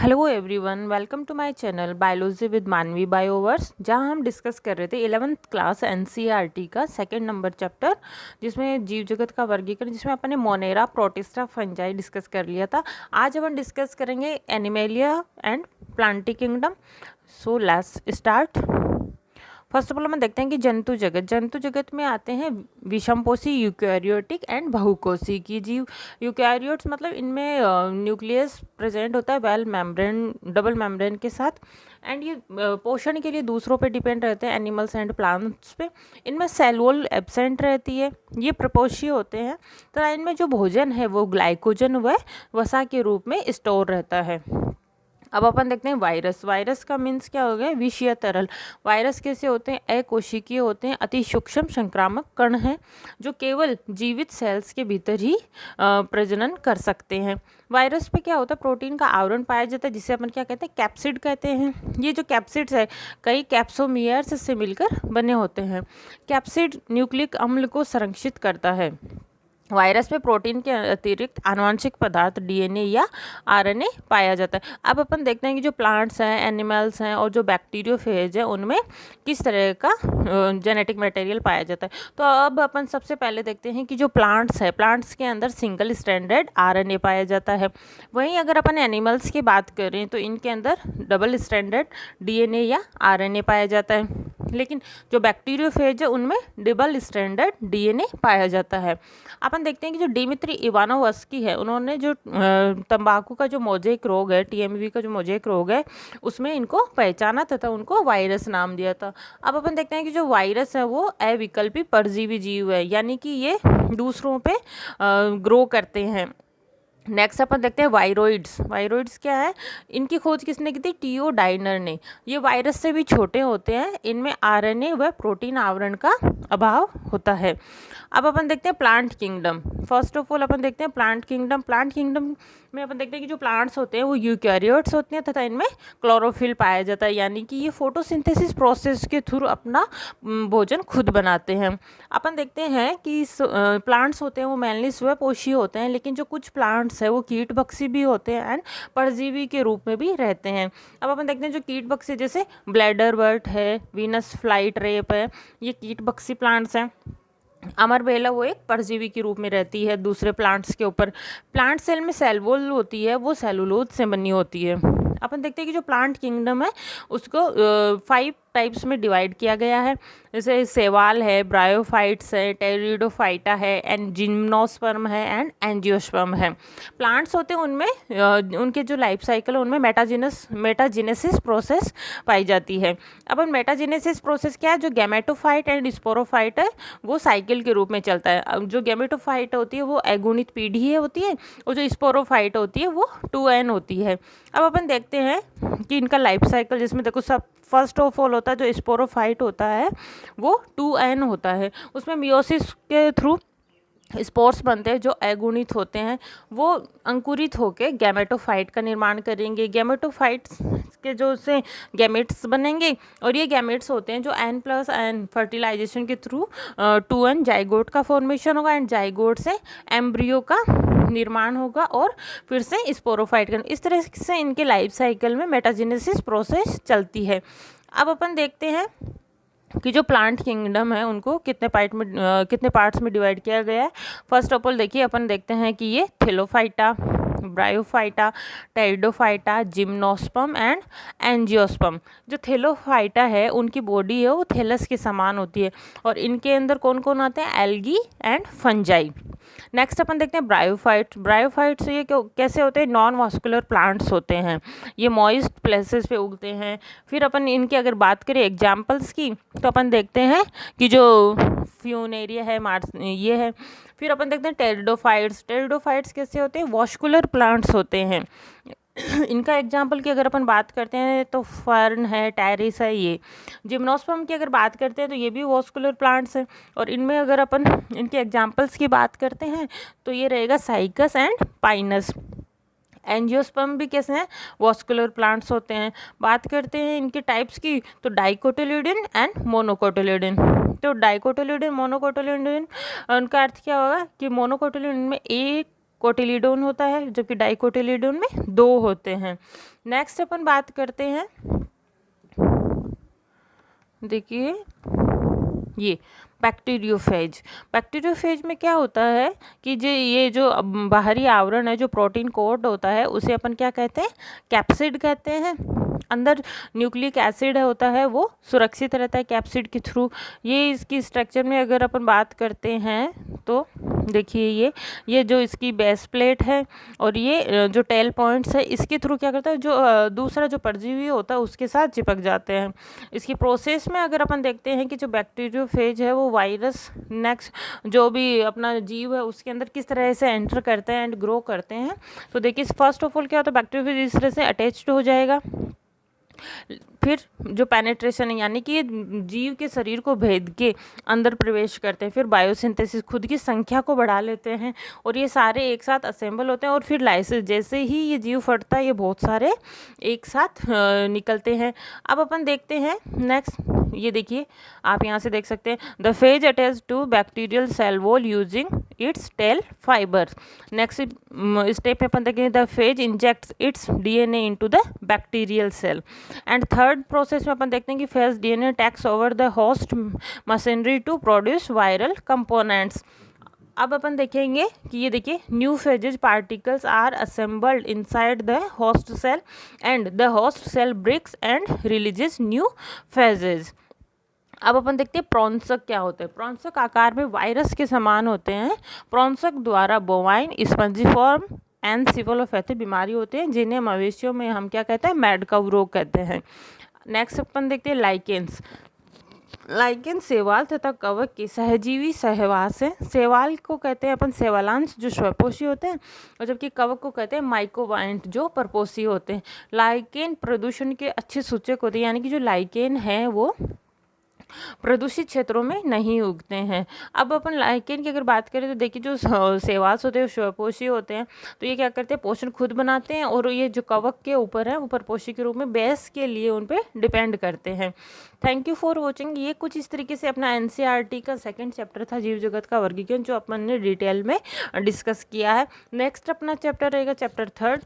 Hello everyone, welcome to my channel biology with Manavi bioverse, जहां हम discuss कर रहे थे 11th क्लास एनसीईआरटी का सेकंड नंबर चैप्टर, जिसमें जीव जगत का वर्गीकरण, जिसमें अपन ने मोनेरा, प्रोटिस्टा, फंजाई डिस्कस कर लिया था। आज अपन डिस्कस करेंगे animalia and Plantae kingdom. So let's start. First of all हम देखते हैं कि जंतु जगत में आते हैं विषमपोषी, यूकैरियोटिक एंड बहुकोषी जीव। यूकैरियोट्स मतलब इनमें न्यूक्लियस प्रेजेंट होता है वेल मेम्ब्रेन, डबल मेम्ब्रेन के साथ, एंड ये पोषण के लिए दूसरों पे डिपेंड रहते हैं, एनिमल्स एंड प्लांट्स पे। इनमें सेल वॉल एब्सेंट रहती है, ये प्रपोषी होते हैं तथा इनमें जो भोजन है वो ग्लाइकोजन व वसा के रूप में स्टोर रहता है। अब अपन देखते हैं वायरस का मीन्स क्या हो गया, विषीय तरल। वायरस कैसे होते हैं, अकोशिकीय होते हैं, अति सूक्ष्म संक्रामक कण हैं जो केवल जीवित सेल्स के भीतर ही प्रजनन कर सकते हैं। वायरस पे क्या होता है, प्रोटीन का आवरण पाया जाता है जिसे अपन क्या कहते हैं, कैप्सिड कहते हैं। ये जो कैप्सिड्स है कई कैप्सोमियर्स से मिलकर बने होते हैं। कैप्सिड न्यूक्लिक अम्ल को संरक्षित करता है। वायरस में प्रोटीन के अतिरिक्त आनुवंशिक पदार्थ डीएनए या आरएनए पाया जाता है। अब अपन देखते हैं कि जो प्लांट्स हैं, एनिमल्स हैं और जो बैक्टीरियोफेज है उनमें किस तरह का जेनेटिक मटेरियल पाया जाता है। तो अब अपन सबसे पहले देखते हैं कि जो प्लांट्स है, प्लांट्स के अंदर सिंगल स्ट्रैंडेड आरएनए पाया जाता है। वहीं अगर अपन एनिमल्स की बात करें तो इनके अंदर डबल स्ट्रैंडेड डीएनए या आरएनए पाया जाता है। लेकिन जो बैक्टीरियोफेज है उनमें डबल स्ट्रैंडेड डीएनए पाया जाता है। अपन देखते हैं कि जो डिमित्री इवानोवस्की है, उन्होंने जो तंबाकू का जो मोज़ेक रोग है, टीएमवी का जो मोज़ेक रोग है, उसमें इनको पहचाना तथा उनको वायरस नाम दिया था। अब अपन देखते हैं कि जो वायरस है वो अविकल्पी परजीवी जीव है, यानी कि ये दूसरों पे ग्रो करते हैं। नेक्स्ट अपन देखते हैं वायरोइड्स क्या है, इनकी खोज किसने की थी, टीओ डाइनर ने। ये वायरस से भी छोटे होते हैं, इनमें आरएनए व प्रोटीन आवरण का अभाव होता है। अब अपन देखते हैं plant kingdom. First of all अपन देखते हैं प्लांट किंगडम में अपन देखते हैं कि जो प्लांट्स होते हैं वो यूकैरियोट्स होते हैं तथा इनमें क्लोरोफिल पाया जाता है, यानी कि ये फोटोसिंथेसिस प्रोसेस के थ्रू अपना भोजन खुद बनाते हैं। अपन देखते हैं कि प्लांट्स होते हैं वो मेनली स्वपोषी होते हैं, लेकिन जो कुछ प्लांट्स है वो कीटभक्षी भी होते हैं एंड परजीवी के रूप में भी रहते हैं। अब अपन देखते हैं जो कीटभक्षी, जैसे ब्लैडर वर्ट है, वीनस फ्लाइट रेप है, ये कीटभक्षी प्लांट्स हैं। अमरबेला वो एक परजीवी के रूप में रहती है दूसरे प्लांट्स के ऊपर। प्लांट सेल में सेल वॉल होती है, वो सेलुलोज से बनी होती है। अपन देखते हैं कि जो प्लांट किंगडम है उसको 5 टाइप्स में डिवाइड किया गया है, जैसे सेवाल है, ब्रायोफाइट्स है, टेरिडोफाइटा है, एंड जिम्नोस्पर्म है एंड एंजियोस्पर्म है। प्लांट्स होते हैं उनमें उनके जो लाइफ साइकिल है उनमें मेटाजेनेसिस प्रोसेस पाई जाती है। अपन मेटाजेनेसिस प्रोसेस क्या है, जो गैमेटोफाइट एंड स्पोरोफाइट है वो साइकिल के रूप में चलता है। अब जो गैमेटोफाइट होती है वो अगुणित पीढ़ी होती है, और जो स्पोरोफाइट होती है वो 2n होती है। अब अपन देखते हैं कि इनका लाइफ साइकिल, जिसमें देखो सब फर्स्ट ऑफ ऑल होता है जो स्पोरोफाइट होता है वो 2n होता है। उसमें मियोसिस के थ्रू स्पोर्स बनते हैं जो अगुणित होते हैं, वो अंकुरित होकर गैमेटोफाइट का निर्माण करेंगे। गैमेटोफाइट्स के जो से गैमेट्स बनेंगे, और ये गैमेट्स होते हैं जो n+n फर्टिलाइजेशन के थ्रू 2n जाइगोट का फॉर्मेशन होगा, एंड जाइगोट से एम्ब्रियो का निर्माण होगा और फिर से स्पोरोफाइट का। इस तरह से इनके लाइफ साइकिल में मेटाजेनेसिस प्रोसेस चलती है। अब अपन देखते हैं कि जो प्लांट किंगडम है उनको कितने पार्ट्स में डिवाइड किया गया है। फर्स्ट ऑफ ऑल देखिए, अपन देखते हैं कि ये Thallophyta, bryophyta, pteridophyta, gymnosperm and angiosperm. जो थेलोफाइटा है उनकी बॉडी है वो थैलस के समान होती है, और इनके अंदर कौन कौन आते हैं, एल्गी एंड फंजाई। नेक्स्ट अपन देखते हैं ब्रायोफाइट्स ये कैसे होते हैं, नॉन वास्कुलर प्लांट्स होते हैं, ये मॉइस्ट प्लेसेस पे उगते हैं। फिर अपन इनकी अगर बात करें एग्जाम्पल्स की, तो अपन देखते हैं कि जो फ्यूनेरिया है, मार्स ये है। फिर अपन देखते हैं टेरिडोफाइट्स कैसे होते हैं, वास्कुलर प्लांट्स होते हैं। इनका एग्जाम्पल की अगर अपन बात करते हैं तो फर्न है, टेरिस है। ये जिम्नोस्पर्म की अगर बात करते हैं तो ये भी वास्कुलर प्लांट्स हैं, और इनमें अगर अपन इनके एग्जाम्पल्स की बात करते हैं तो ये रहेगा साइकस एंड पाइनस। एंजियोस्पर्म भी कैसे हैं, वास्कुलर प्लांट्स होते हैं। बात करते हैं इनके टाइप्स की, तो डाइकोटिलिडन एंड मोनोकोटिलिडन। तो डाइकोटिलिडन, मोनोकोटिलिडन, उनका अर्थ क्या होगा कि मोनोकोटिलिडन में एक कोटिलीडोन होता है, जबकि डाइकोटिलीडोन में 2 होते हैं। नेक्स्ट अपन बात करते हैं, देखिए ये बैक्टीरियोफेज। बैक्टीरियोफेज में क्या होता है कि ये जो बाहरी आवरण है, जो प्रोटीन कोट होता है, उसे अपन क्या कहते हैं, कैप्सिड कहते हैं। अंदर न्यूक्लिक एसिड होता है, वो सुरक्षित रहता है कैप्सिड के थ्रू। ये इसकी स्ट्रक्चर में अगर अपन बात करते हैं तो देखिए ये जो इसकी बेस प्लेट है और ये जो टेल पॉइंट्स है, इसके थ्रू क्या करता है, जो दूसरा जो परजीवी होता है उसके साथ चिपक जाते हैं। इसकी प्रोसेस में अगर अपन देखते हैं कि जो बैक्टीरियोफेज है वो वायरस नेक्स्ट जो भी अपना जीव है उसके अंदर किस तरह से एंटर करते हैं एंड ग्रो करते हैं। तो देखिए फर्स्ट ऑफ ऑल क्या होता है, बैक्टीरियोफेज इस तरह से अटैच्ड हो जाएगा, फिर जो पेनेट्रेशन है यानी कि ये जीव के शरीर को भेद के अंदर प्रवेश करते हैं, फिर बायोसिंथेसिस खुद की संख्या को बढ़ा लेते हैं और ये सारे एक साथ असेंबल होते हैं और फिर लाइसिस, जैसे ही ये जीव फटता है ये बहुत सारे एक साथ निकलते हैं। अब अपन देखते हैं नेक्स्ट, ये देखिए आप यहाँ से देख सकते हैं, the phage attach to bacterial cell wall using its tail fibre. Next step में अपन देखेंगे, the phage injects its DNA into the bacterial cell. And third process में अपन देखते हैं कि phage DNA takes over the host machinery to produce viral components. अब अपन देखेंगे कि ये देखिए new phages particles are assembled inside the host cell and the host cell breaks and releases new phases. अब अपन देखते हैं प्रॉन्सक क्या होते हैं। प्रॉन्सक आकार में वायरस के समान होते हैं। प्रॉन्सक द्वारा बोवाइन, स्पंजिफॉर्म एनसेफेलोपैथी बीमारी होते हैं, जिन्हें मवेशियों में हम क्या कहते हैं, मैड काउ रोग कहते हैं। नेक्स्ट अपन देखते हैं लाइकेंस। लाइकेन शैवाल तथा कवक के सहजीवी सहवास है। शैवाल को कहते हैं अपन शैवालांश जो स्वपोषी होते हैं, और जबकि कवक को कहते हैं माइकोवाइंट जो परपोषी होते हैं। लाइकेन प्रदूषण के अच्छे सूचक होते हैं, यानी कि जो लाइकेन है वो प्रदूषित क्षेत्रों में नहीं उगते हैं। अब अपन लाइकेन की अगर बात करें तो देखिए जो शैवाल होते हैं स्वपोषी होते हैं, तो ये क्या करते हैं, पोषण खुद बनाते हैं और ये जो कवक के ऊपर है वो परपोषी के रूप में बेस के लिए उन पे डिपेंड करते हैं। Thank you for watching. ये कुछ इस तरीके से अपना एनसीईआरटी का सेकंड चैप्टर था, जीव जगत का वर्गीकरण, जो अपन ने डिटेल में डिस्कस किया है। नेक्स्ट अपना चैप्टर रहेगा चैप्टर 3।